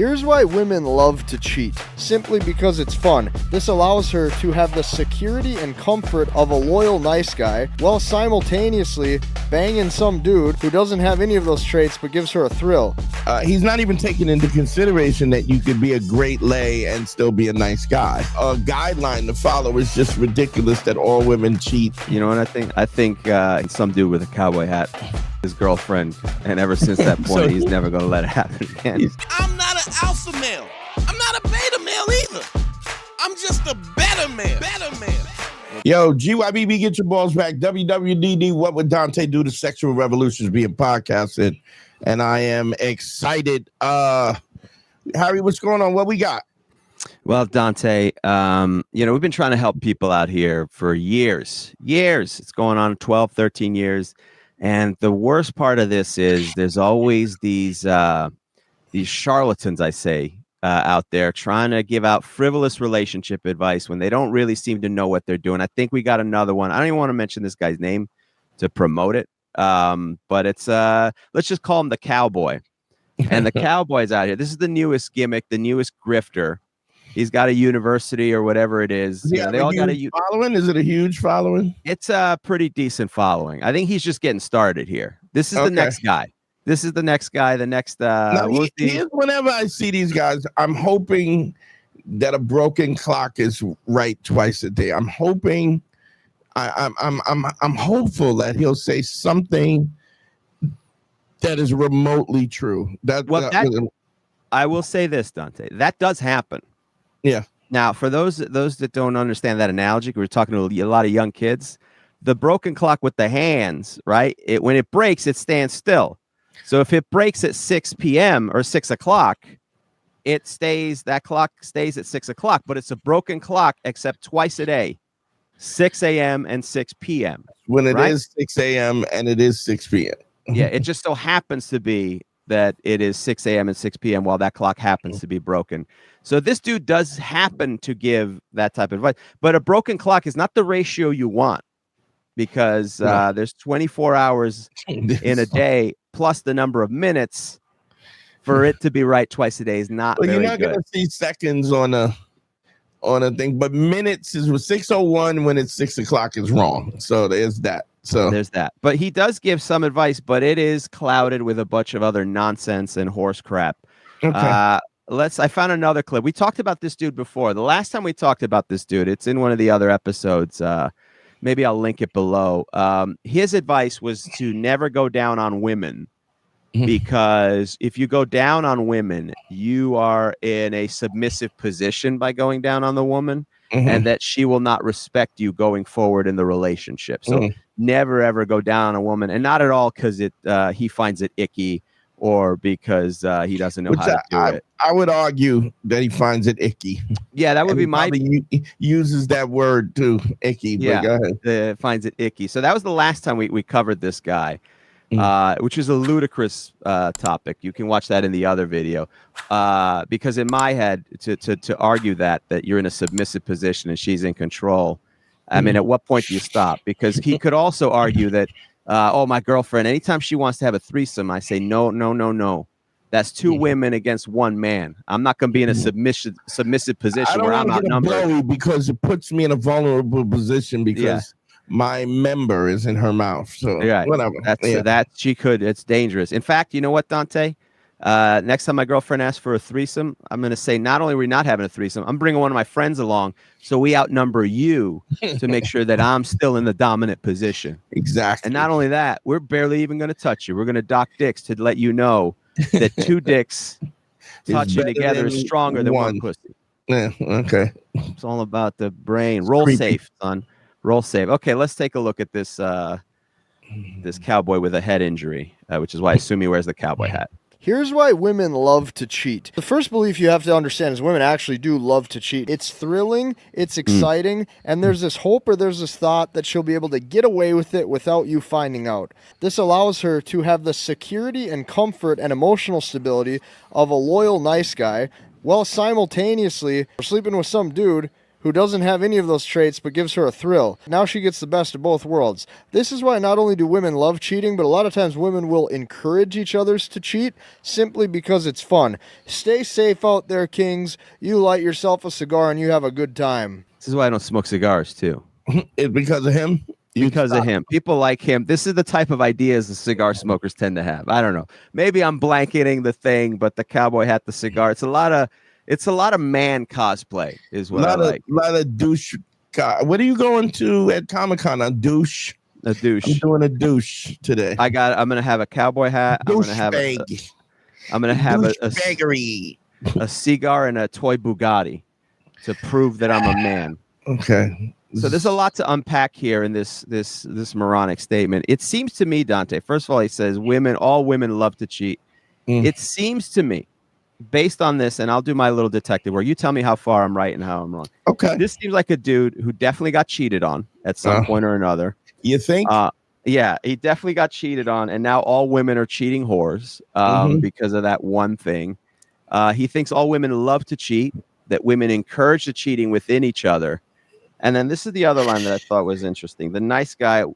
Here's why women love to cheat. Simply because it's fun. This allows her to have the security and comfort of a loyal nice guy, while simultaneously banging some dude who doesn't have any of those traits but gives her a thrill. He's not even taking into consideration that you could be a great lay and still be a nice guy. A guideline to follow is just ridiculous that all women cheat. You know what I think? I think some dude with a cowboy hat, his girlfriend, and ever since that point, he's never going to let it happen again. I'm not an alpha male. I'm not a beta male either. I'm just a better man. Yo, GYBB, get your balls back. WWDD, What Would Dante Do? The Sexual Revolution is being podcasted, and I am excited. Harry, what's going on? What we got? Well, Dante, we've been trying to help people out here for years. It's going on 12, 13 years. And the worst part of this is there's always these charlatans, I say, out there trying to give out frivolous relationship advice when they don't really seem to know what they're doing. I think we got another one. I don't even want to mention this guy's name to promote it. But it's let's just call him the cowboy. And the cowboy's out here. This is the newest gimmick, the newest grifter. He's got a university or whatever it is. Yeah, they all got a following. Is it a huge following? It's a pretty decent following. I think he's just getting started here. This is the next guy. This is the next guy. The next. Whenever I see these guys, I'm hoping that a broken clock is right twice a day. I'm hoping. I'm hopeful that he'll say something that is remotely true. I will say this, Dante. That does happen. Yeah. Now, for those that don't understand that analogy, we're talking to a lot of young kids. The broken clock with the hands, right? When it breaks, it stands still. So if it breaks at 6 p.m. or 6 o'clock, that clock stays at 6 o'clock. But it's a broken clock, except twice a day, 6 a.m. and 6 p.m. When it is 6 a.m. and it is 6 p.m. Yeah, it just so happens to be that it is 6 a.m. and 6 p.m. while that clock happens to be broken. So this dude does happen to give that type of advice. But a broken clock is not the ratio you want, because there's 24 hours in a day plus the number of minutes. For it to be right twice a day is not very good. You're not going to see seconds on a thing, but minutes is 6:01 when it's 6 o'clock is wrong. So there's that. But he does give some advice, but it is clouded with a bunch of other nonsense and horse crap. Okay. I found another clip. We talked about this dude before. The last time we talked about this dude, it's in one of the other episodes. Maybe I'll link it below. His advice was to never go down on women, because if you go down on women, you are in a submissive position by going down on the woman, and that she will not respect you going forward in the relationship. So never, ever go down on a woman, and not at all because he finds it icky or because he doesn't know how to do it. I would argue that he finds it icky. Yeah, that would be my... He uses that word too, icky. Yeah, but go ahead. Finds it icky. So that was the last time we covered this guy. Which is a ludicrous topic. You can watch that in the other video. Because in my head, to argue that you're in a submissive position and she's in control, I mean, at what point do you stop? Because he could also argue that, my girlfriend, anytime she wants to have a threesome, I say, no. That's two women against one man. I'm not going to be in a submissive position where I'm outnumbered. Because it puts me in a vulnerable position because... my member is in her mouth, so whatever. It's dangerous. In fact, you know what, Dante? Next time my girlfriend asks for a threesome, I'm going to say, not only are we not having a threesome, I'm bringing one of my friends along, so we outnumber you to make sure that I'm still in the dominant position. Exactly. And not only that, we're barely even going to touch you. We're going to dock dicks to let you know that two dicks touching together is stronger than one pussy. Yeah, okay. It's all about the brain. Roll safe, son. Roll save. Okay, let's take a look at this this cowboy with a head injury, which is why I assume he wears the cowboy hat. Here's why women love to cheat. The first belief you have to understand is women actually do love to cheat. It's thrilling, it's exciting, and there's this hope or there's this thought that she'll be able to get away with it without you finding out. This allows her to have the security and comfort and emotional stability of a loyal nice guy, while simultaneously sleeping with some dude who doesn't have any of those traits but gives her a thrill. Now she gets the best of both worlds. This is why not only do women love cheating, but a lot of times women will encourage each others to cheat simply because it's fun. Stay safe out there, kings. You light yourself a cigar and you have a good time. This is why I don't smoke cigars too. It's because of him. Because of him. People like him. This is the type of ideas the cigar smokers tend to have. I don't know. Maybe I'm blanketing the thing, but the cowboy hat, the cigar, it's a lot of man cosplay is what I like. A lot of douche. What are you going to at Comic-Con? A douche? A douche. I'm doing a douche today. I'm gonna have a cowboy hat. I'm gonna have a cigar and a toy Bugatti to prove that I'm a man. Okay. So there's a lot to unpack here in this moronic statement. It seems to me, Dante, first of all, he says all women love to cheat. It seems to me, based on this, and I'll do my little detective work. You tell me how far I'm right and how I'm wrong. Okay. This seems like a dude who definitely got cheated on at some point or another. You think? Yeah, he definitely got cheated on, and now all women are cheating whores because of that one thing. He thinks all women love to cheat, that women encourage the cheating within each other. And then this is the other line that I thought was interesting. The nice guy,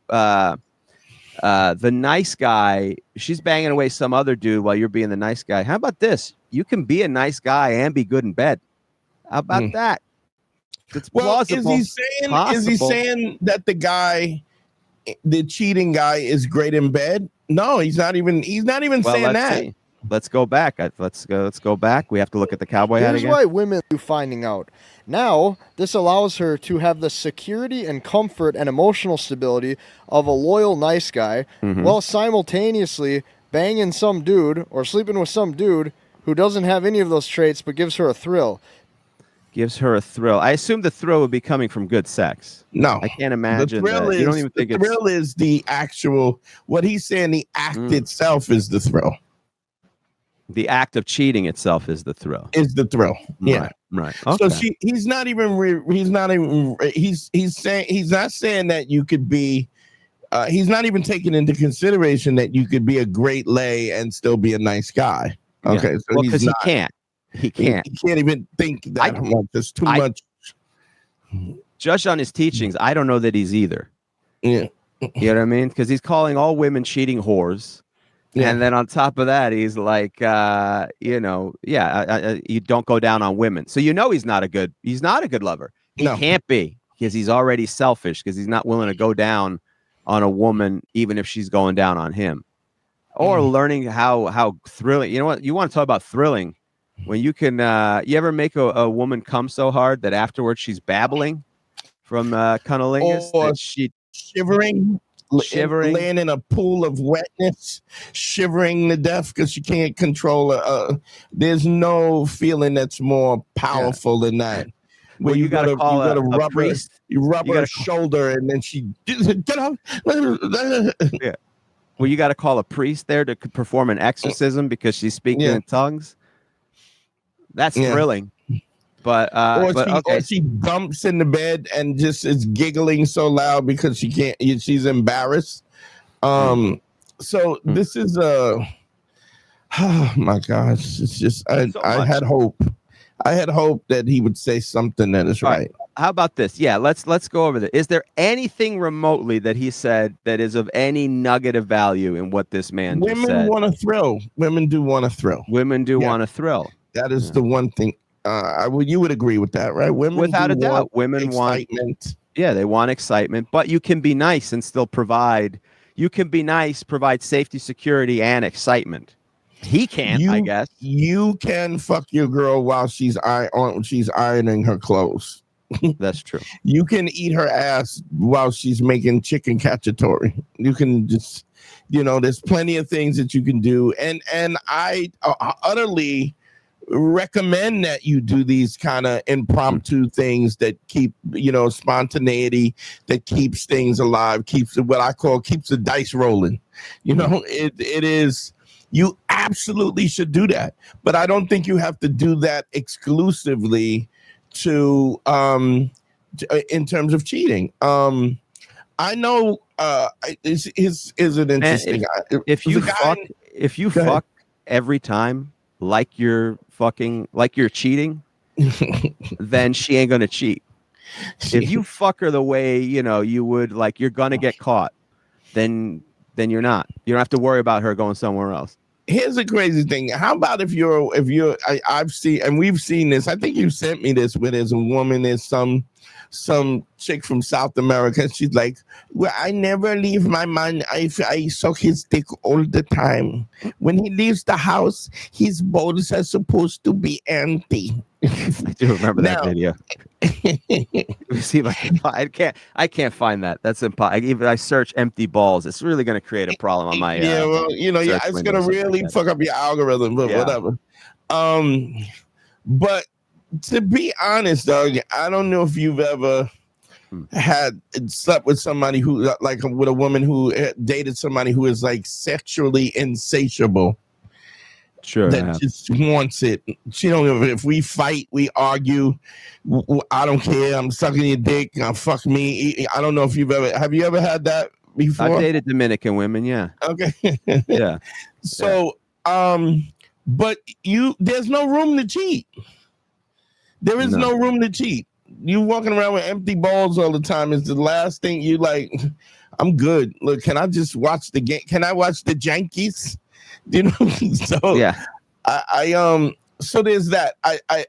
she's banging away some other dude while you're being the nice guy. How about this? You can be a nice guy and be good in bed. How about that? It's plausible. Is he saying that the cheating guy is great in bed? No, he's not even saying that. See. Let's go back. Let's go back. We have to look at the cowboy hat again. Here's why women are finding out. Now, this allows her to have the security and comfort and emotional stability of a loyal, nice guy, while simultaneously banging some dude or sleeping with some dude who doesn't have any of those traits but gives her a thrill. Gives her a thrill. I assume the thrill would be coming from good sex. No, I can't imagine. The thrill that. You don't even think the thrill is the actual. What he's saying, the act itself is the thrill. The act of cheating itself is the thrill. Yeah, right. Okay. So he's not saying that you could be. He's not even taking into consideration that you could be a great lay and still be a nice guy. Okay, yeah. so because he can't. He can't even think that much. There's too much. Judged on his teachings, I don't know that he's either. Yeah, you know what I mean? Because he's calling all women cheating whores. Yeah. And then on top of that, he's like, you don't go down on women. So he's not a good lover. He can't be because he's already selfish because he's not willing to go down on a woman, even if she's going down on him. Or learning how thrilling. You know what? You want to talk about thrilling when you can, you ever make a woman come so hard that afterwards she's babbling from cunnilingus that she shivering, laying in a pool of wetness, shivering to death because she can't control there's no feeling that's more powerful than that. Where you gotta call a priest. You rub her shoulder and then she get up. Yeah. Well, you got to call a priest there to perform an exorcism because she's speaking in tongues. That's thrilling. But or she bumps in the bed and just is giggling so loud because she can't. She's embarrassed. So this is oh my gosh! It's just I had hope. I had hope that he would say something that is right. How about this? Yeah, let's go over this. Is there anything remotely that he said that is of any nugget of value in what this man just said? Women want to thrill. Women do want to thrill. Women do want to thrill. That is the one thing. You would agree with that, right? Women, without a doubt, women excitement. They want excitement, but you can be nice and still provide. You can be nice, provide safety, security, and excitement. He can't, I guess. You can fuck your girl while she's ironing her clothes. That's true. You can eat her ass while she's making chicken cacciatore. You can just, there's plenty of things that you can do, and I utterly recommend that you do these kind of impromptu things that keep spontaneity, that keeps things alive, keeps the dice rolling. It is. You absolutely should do that, but I don't think you have to do that exclusively to in terms of cheating. I know is an interesting. If you fuck every time like you're cheating, then she ain't gonna cheat. If you fuck her the way, you would, like, you're going to get caught, then you're not. You don't have to worry about her going somewhere else. Here's the crazy thing. How about if I've seen, and we've seen this, I think you sent me this, where there's a woman, there's some chick from South America. She's like, well, I never leave my man. I suck his dick all the time. When he leaves the house, his bowls are supposed to be empty. I do remember that video. Let me see if I can't find that. That's impossible. Even I search empty balls, it's really going to create a problem on my it's going to really fuck up your algorithm, but whatever. But to be honest, Doug, I don't know if you've ever had slept with somebody who, like, with a woman who dated somebody who is like sexually insatiable. Sure. That just wants it. She don't. If we fight, we argue. I don't care. I'm sucking your dick. Fuck me. I don't know if have you ever had that before? I've dated Dominican women. Yeah. Okay. Yeah. So, but there's no room to cheat. There is no room to cheat. You walking around with empty balls all the time is the last thing you like. I'm good. Look, can I just watch the game? Can I watch the Yankees? So yeah. So there's that.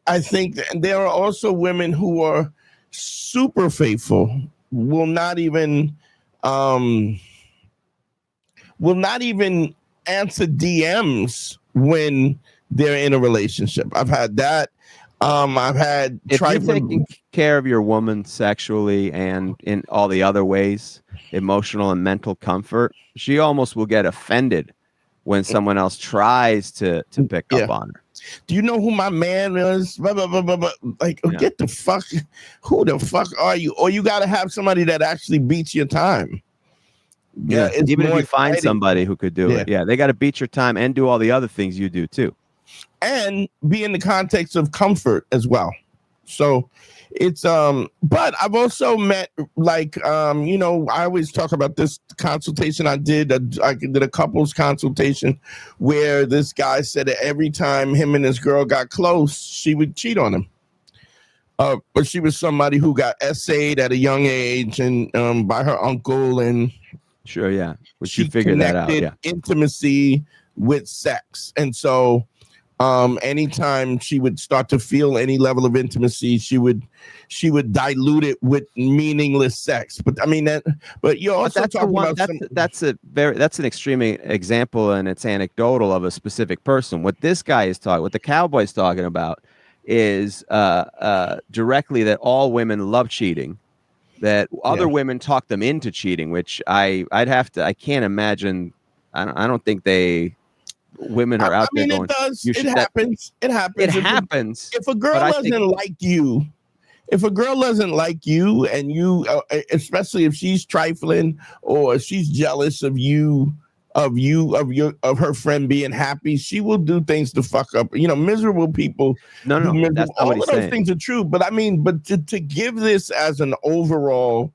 I think there are also women who are super faithful, will not even answer DMs when they're in a relationship. I've had that. I've had if you're taking care of your woman sexually and in all the other ways, emotional and mental comfort, she almost will get offended when someone else tries to pick up on her. Do you know who my man is? Blah, blah, blah, blah, blah. Like, get the fuck. Who the fuck are you? Or you got to have somebody that actually beats your time. Yeah, even if you find somebody who could do it. Yeah, they got to beat your time and do all the other things you do too. And be in the context of comfort as well. So it's but I've also met, like, I always talk about this consultation I did a couples consultation where this guy said that every time him and his girl got close, she would cheat on him. But she was somebody who got essayed at a young age and by her uncle, and sure, yeah. But you figured that out. Yeah. Intimacy with sex. And so anytime she would start to feel any level of intimacy, she would dilute it with meaningless sex. But I mean but you're also talking about that's an extreme example, and it's anecdotal of a specific person. What this guy is what the cowboy's talking about is directly that all women love cheating, that other women talk them into cheating, which I can't imagine. I don't think women are out there going. It happens. It happens. If a girl doesn't like you, and you, especially if she's trifling or she's jealous of her friend being happy, she will do things to fuck up. Miserable people. No, that's not all what he's of those saying. Things are true, but to give this as an overall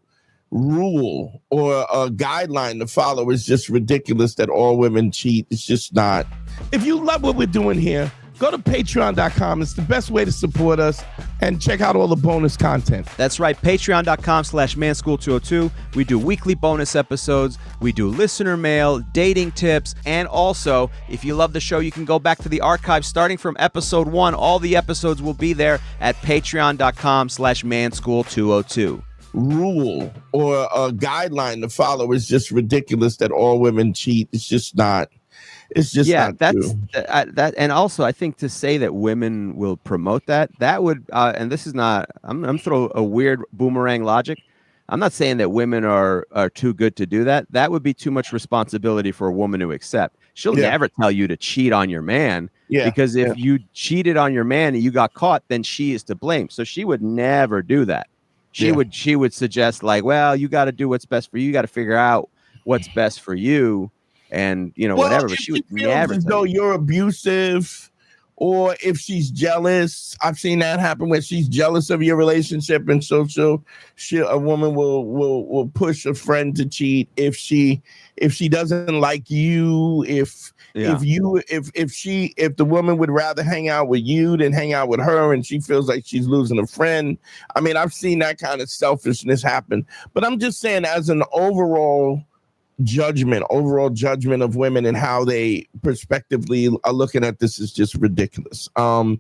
rule or a guideline to follow is just ridiculous. That all women cheat. It's just not. If you love what we're doing here, go to patreon.com. It's the best way to support us, and check out all the bonus content. That's right. Patreon.com/manschool202. We do weekly bonus episodes. We do listener mail, dating tips, and also, if you love the show, you can go back to the archive starting from episode 1. All the episodes will be there at patreon.com/manschool202. Rule or a guideline to follow is just ridiculous. That all women cheat. It's just not. It's just not true. That, and also I think to say that women will promote that would, and this is not. I'm throw a weird boomerang logic. I'm not saying that women are too good to do that. That would be too much responsibility for a woman to accept. She'll never tell you to cheat on your man, because if you cheated on your man and you got caught, then she is to blame. So she would never do that. She would suggest, like, well, you got to do what's best for you. You got to figure out what's best for you, and whatever. But she would never. As though you're abusive, or if she's jealous. I've seen that happen where she's jealous of your relationship, and so a woman will push a friend to cheat if she doesn't like you, if the woman would rather hang out with you than hang out with her, and she feels like she's losing a friend. I mean, I've seen that kind of selfishness happen. But I'm just saying, as an overall judgment of women and how they prospectively are looking at this is just ridiculous. But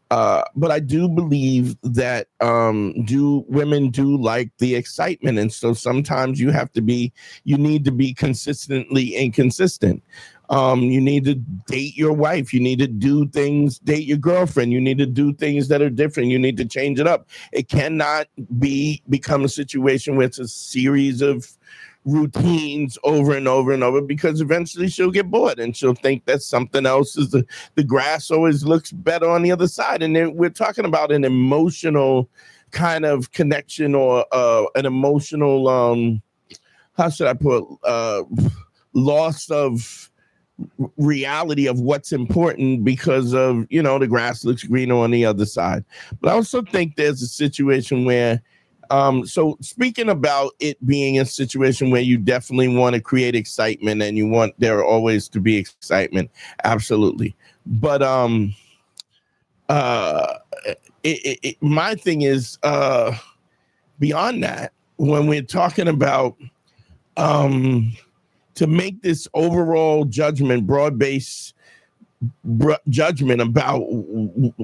I do believe that women do like the excitement, and so sometimes you need to be consistently inconsistent. You need to date your wife. You need to date your girlfriend. You need to do things that are different. You need to change it up. It cannot become a situation where it's a series of routines over and over and over, because eventually she'll get bored and she'll think that something else is the grass always looks better on the other side. And then we're talking about an emotional kind of connection, or an emotional how should I put loss of reality of what's important because of the grass looks greener on the other side. But I also think there's a situation where so speaking about it being a situation where you definitely want to create excitement and you want there always to be excitement, absolutely. But my thing is beyond that, when we're talking about to make this overall judgment, broad-based judgment about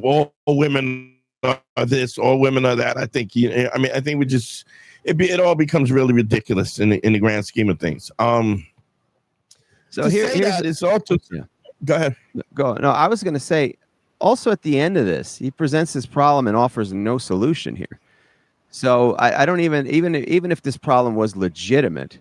all women are this, all women are that. I think I think we just it all becomes really ridiculous in the grand scheme of things. So here's it's also go ahead. Go. No, I was going to say also at the end of this, he presents this problem and offers no solution here. So I don't even if this problem was legitimate,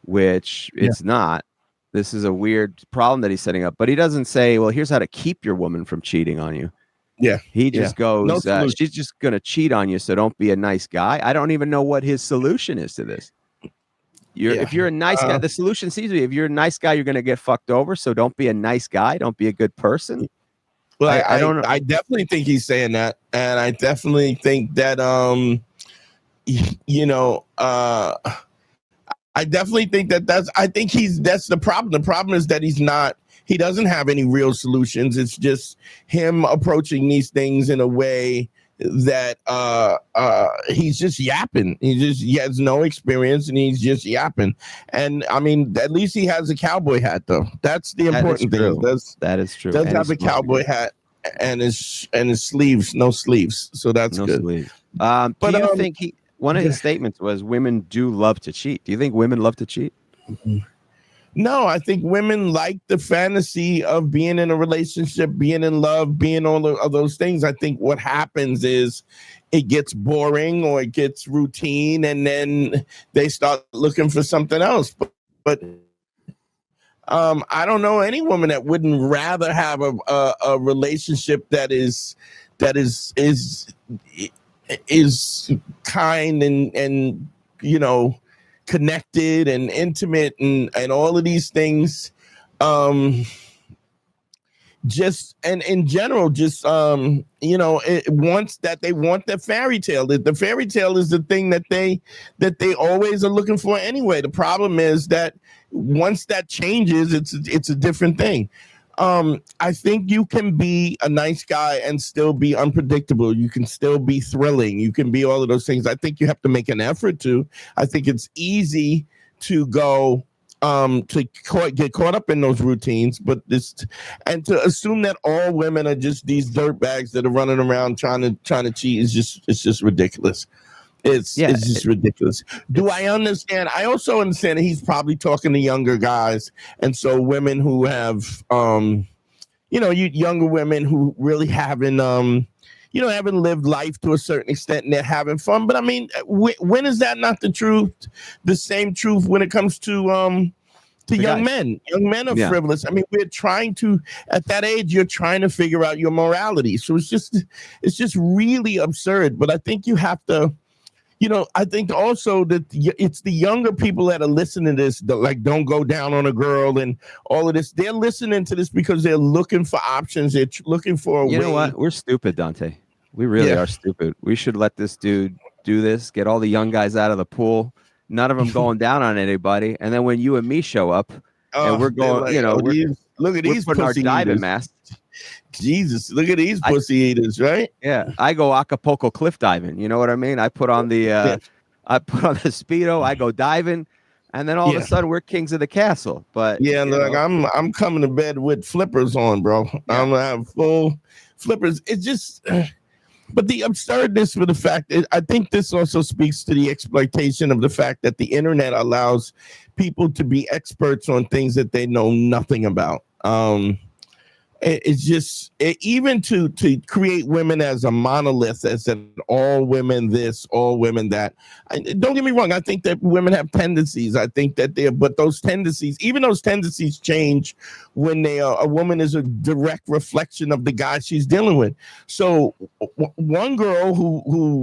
which it's not. This is a weird problem that he's setting up, but he doesn't say, well, here's how to keep your woman from cheating on you. Yeah. He just goes, she's just going to cheat on you, so don't be a nice guy. I don't even know what his solution is to this. If you're a nice guy, the solution seems to be, if you're a nice guy, you're going to get fucked over, so don't be a nice guy. Don't be a good person. Well, I don't know. I definitely think he's saying that, and I definitely think that, I definitely think that's the problem. The problem is that he doesn't have any real solutions. It's just him approaching these things in a way that he's just yapping. He has no experience and he's just yapping. And I mean, at least he has a cowboy hat though. That's the important thing. That is true. Does have a cowboy hat and his sleeves, no sleeves. So that's good. Sleeves. Do you think one of his statements was women do love to cheat? Do you think women love to cheat? No, I think women like the fantasy of being in a relationship, being in love, being all of those things. I think what happens is it gets boring or it gets routine, and then they start looking for something else. But I don't know any woman that wouldn't rather have a relationship that is kind and connected and intimate and all of these things. Just and in general, just it wants that they want the fairy tale. The fairy tale is the thing that they always are looking for anyway. The problem is that once that changes, it's a different thing. I think you can be a nice guy and still be unpredictable. You can still be thrilling. You can be all of those things. I think you have to make an effort to. I think it's easy to go get caught up in those routines, but to assume that all women are just these dirtbags that are running around trying to cheat is just ridiculous. It's just ridiculous. I understand? I also understand that he's probably talking to younger guys, and so women who have, younger women who really haven't lived life to a certain extent, and they're having fun. But I mean, when is that not the truth? The same truth when it comes to young men. Young men are frivolous. I mean, at that age, you're trying to figure out your morality. So it's just really absurd. But I think you have to I think also that it's the younger people that are listening to this, that like don't go down on a girl and all of this. They're listening to this because they're looking for options. They're looking for a way. You know what? We're stupid, Dante. We really are stupid. We should let this dude do this, get all the young guys out of the pool. None of them going down on anybody. And then when you and me show up and we're going, like, look at these putting our pussy diving eaters. masks. Jesus, look at these pussy eaters, right? Yeah, I go Acapulco cliff diving. You know what I mean? I put on the I put on the Speedo, I go diving, and then all of a sudden we're kings of the castle. But look, I'm coming to bed with flippers on, bro. Yeah. I'm gonna have full flippers. It's just but the absurdness for the fact that I think this also speaks to the exploitation of the fact that the internet allows people to be experts on things that they know nothing about. It's just even to create women as a monolith, as an all women this, all women that. Don't get me wrong. I think that women have tendencies. I think that but those tendencies change when a woman is a direct reflection of the guy she's dealing with. So one girl who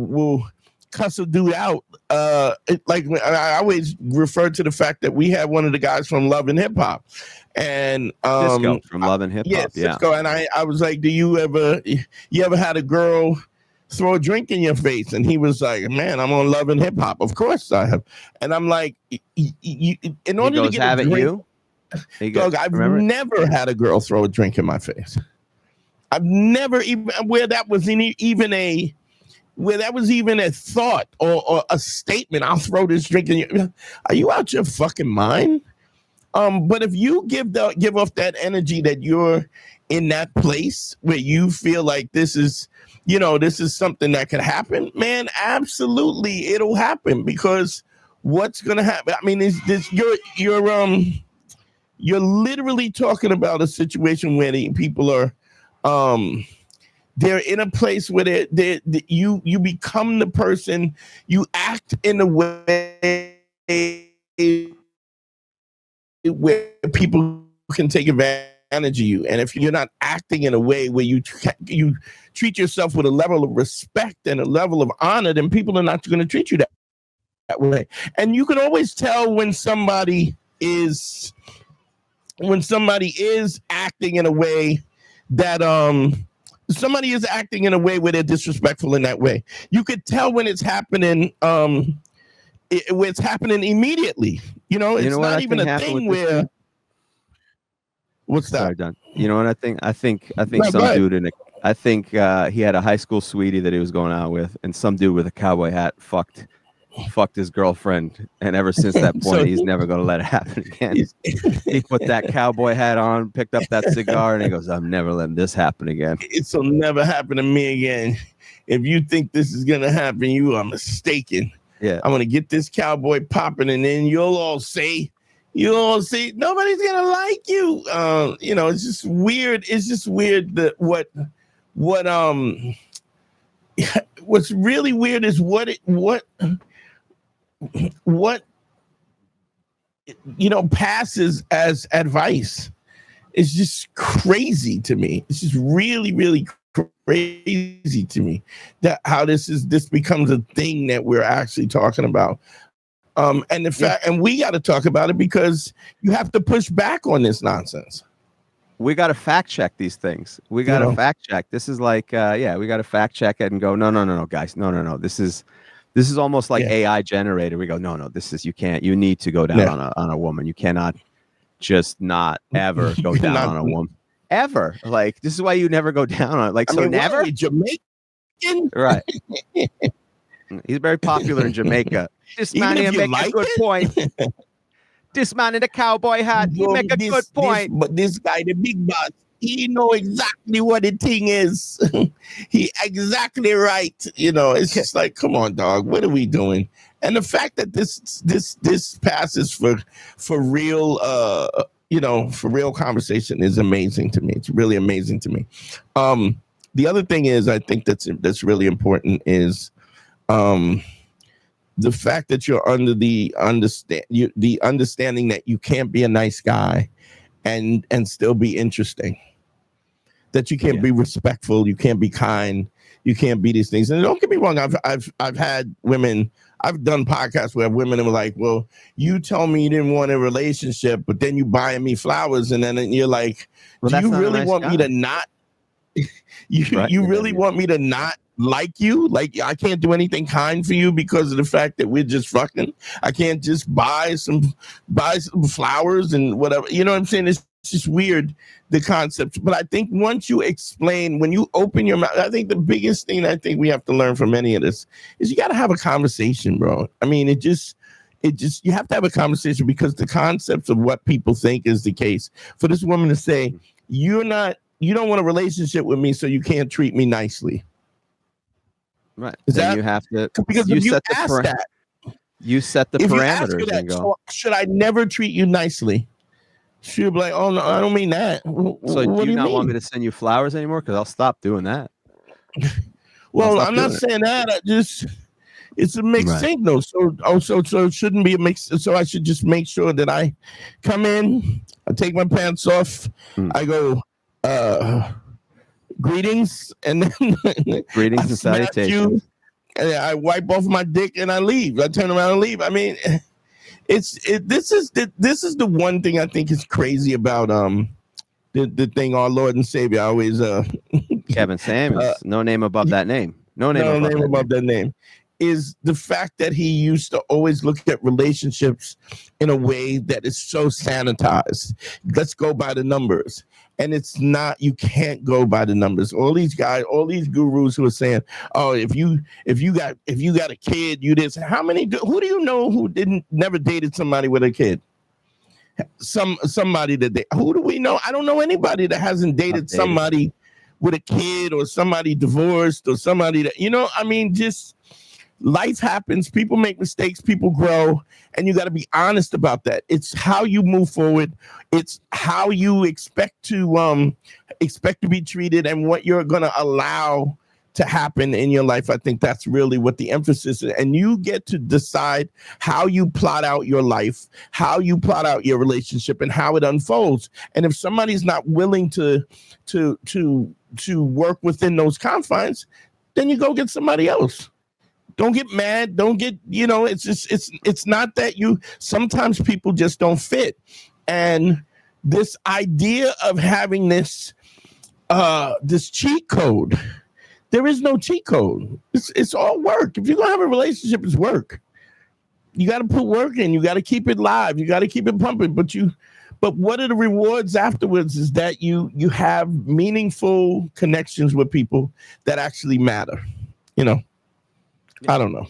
will cuss a dude out, like I always refer to the fact that we had one of the guys from Love and Hip Hop. And Cisco from Love and Hip Hop, Cisco, and I was like, "Do you ever had a girl throw a drink in your face?" And he was like, "Man, I'm on Love and Hip Hop. Of course I have." And I'm like, "In order to get a drink, Doug, I've never had a girl throw a drink in my face. I've never even where that was even a thought or a statement. I'll throw this drink in you. Are you out your fucking mind?" But if you give off that energy that you're in that place where you feel like this is something that could happen, man, absolutely it'll happen, because what's gonna happen? I mean, you're literally talking about a situation where the people are they're in a place where you become the person, you act in a way where people can take advantage of you. And if you're not acting in a way where you treat yourself with a level of respect and a level of honor, then people are not going to treat you that way. And you can always tell when somebody is acting in a way that somebody is acting in a way where they're disrespectful in that way. You could tell when it's happening it's happening immediately. It's not even a thing where. What's that? Sorry, Don. You know what I think? I think some dude I think he had a high school sweetie that he was going out with, and some dude with a cowboy hat fucked his girlfriend, and ever since that point, he's never going to let it happen again. He put that cowboy hat on, picked up that cigar, and he goes, "I'm never letting this happen again. It'll never happen to me again. If you think this is going to happen, you are mistaken. Yeah, I'm going to get this cowboy popping, and then you'll all say nobody's going to like you." It's just weird. It's just weird that what's really weird is what passes as advice. It's just crazy to me. It's just really, really crazy to me that how this becomes a thing that we're actually talking about. And the fact, and we got to talk about it because you have to push back on this nonsense. We got to fact check these things. We got to fact check. This is like, we got to fact check it and go, no, guys, no. This is almost like AI generated. We go, no, you need to go down on a woman. You cannot just not ever go down on a woman. Ever. Like, this is why you never go down on it. Like, never? Jamaican? Right. He's very popular in Jamaica. This man here make a good point. This man in the cowboy hat, he make a good point. But this guy, the big boss, he know exactly what the thing is. He exactly right. It's just like, come on, dog. What are we doing? And the fact that this passes for real, for real conversation is amazing to me. It's really amazing to me. The other thing is, I think that's really important is, the fact that you're under the understanding that you can't be a nice guy and still be interesting. that you can't be respectful, you can't be kind, you can't be these things. And don't get me wrong, I've had women. I've done podcasts where women were like, "Well, you told me you didn't want a relationship, but then you buying me flowers, and then you're like, do you really want me to not? You really want me to not like you? Like I can't do anything kind for you because of the fact that we're just fucking. I can't just buy some flowers and whatever. You know what I'm saying? It's just weird, the concept. But I think once you explain, when you open your mouth, I think the biggest thing I think we have to learn from any of this is you got to have a conversation, bro. I mean, it just you have to have a conversation, because the concepts of what people think is the case. For this woman to say, you don't want a relationship with me, so you can't treat me nicely. Right. Is then that, you have to, because you if you set ask that, you set the if you parameters ask her that, and go, so should I never treat you nicely? She'll be like, oh no, I don't mean that. so what do you not mean? want me to send you flowers anymore? Because I'll stop doing that. Well, I'm not saying that. It's a mixed signal. So it shouldn't be a mix. So I should just make sure that I come in, I take my pants off, I go, greetings, and then greetings and salutations. And I wipe off my dick and I leave. I turn around and leave. I mean, this is the one thing I think is crazy about the thing our Lord and Savior always Kevin Samuels, no name above that name. No name above that name. Is the fact that he used to always look at relationships in a way that is so sanitized. Let's go by the numbers. And it's not, you can't go by the numbers. All these guys, all these gurus who are saying, oh, if you got a kid, you did. Who do you know who never dated somebody with a kid? Somebody that who do we know? I don't know anybody that hasn't dated somebody with a kid, or somebody divorced, or somebody that, I mean, just life happens. People make mistakes, people grow, and you got to be honest about that. It's how you move forward. It's how you expect to be treated, and what you're going to allow to happen in your life. I think that's really what the emphasis is. And you get to decide how you plot out your life, how you plot out your relationship, and how it unfolds. And if somebody's not willing to work within those confines, then you go get somebody else. Don't get mad. Don't get, it's just, it's not that sometimes people just don't fit. And this idea of having this cheat code, there is no cheat code. It's all work. If you're going to have a relationship, it's work. You got to put work in. You got to keep it live. You got to keep it pumping. But what are the rewards afterwards is that you have meaningful connections with people that actually matter. I don't know.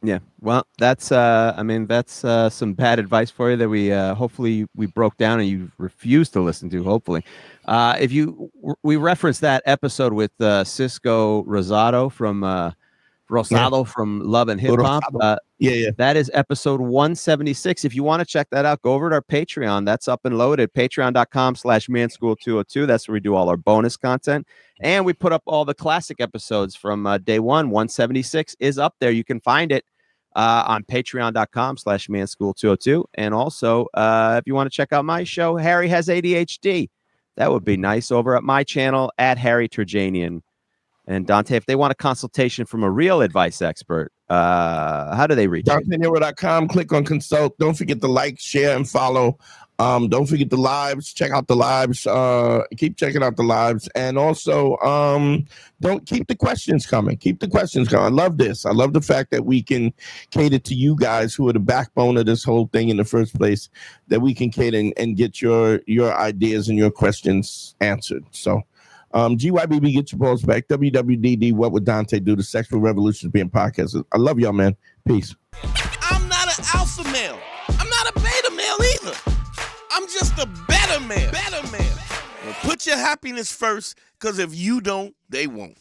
Yeah. Well, that's some bad advice for you that we hopefully we broke down and you refused to listen to, hopefully. We referenced that episode with Cisco Rosado from Love and Hip Hop. That is episode 176. If you want to check that out, go over to our Patreon. That's up and loaded. Patreon.com/manschool202. That's where we do all our bonus content. And we put up all the classic episodes from day one. 176 is up there. You can find it on patreon.com/manschool202. And also, if you want to check out my show, Harry Has ADHD, that would be nice, over at my channel at Harry Turjanian. And Dante, if they want a consultation from a real advice expert, how do they reach you? DanteNero.com. Click on consult. Don't forget to like, share, and follow. Don't forget the lives. Check out the lives. Keep checking out the lives. And also, don't keep the questions coming. Keep the questions coming. I love this. I love the fact that we can cater to you guys who are the backbone of this whole thing in the first place, that we can cater and get your ideas and your questions answered. So, GYBB, get your balls back. WWDD, what would Dante do? The Sexual Revolution is being podcasted. I love y'all, man. Peace. I'm not an alpha male. I'm not a beta male either. I'm just a better man. Well, put your happiness first, because if you don't, they won't.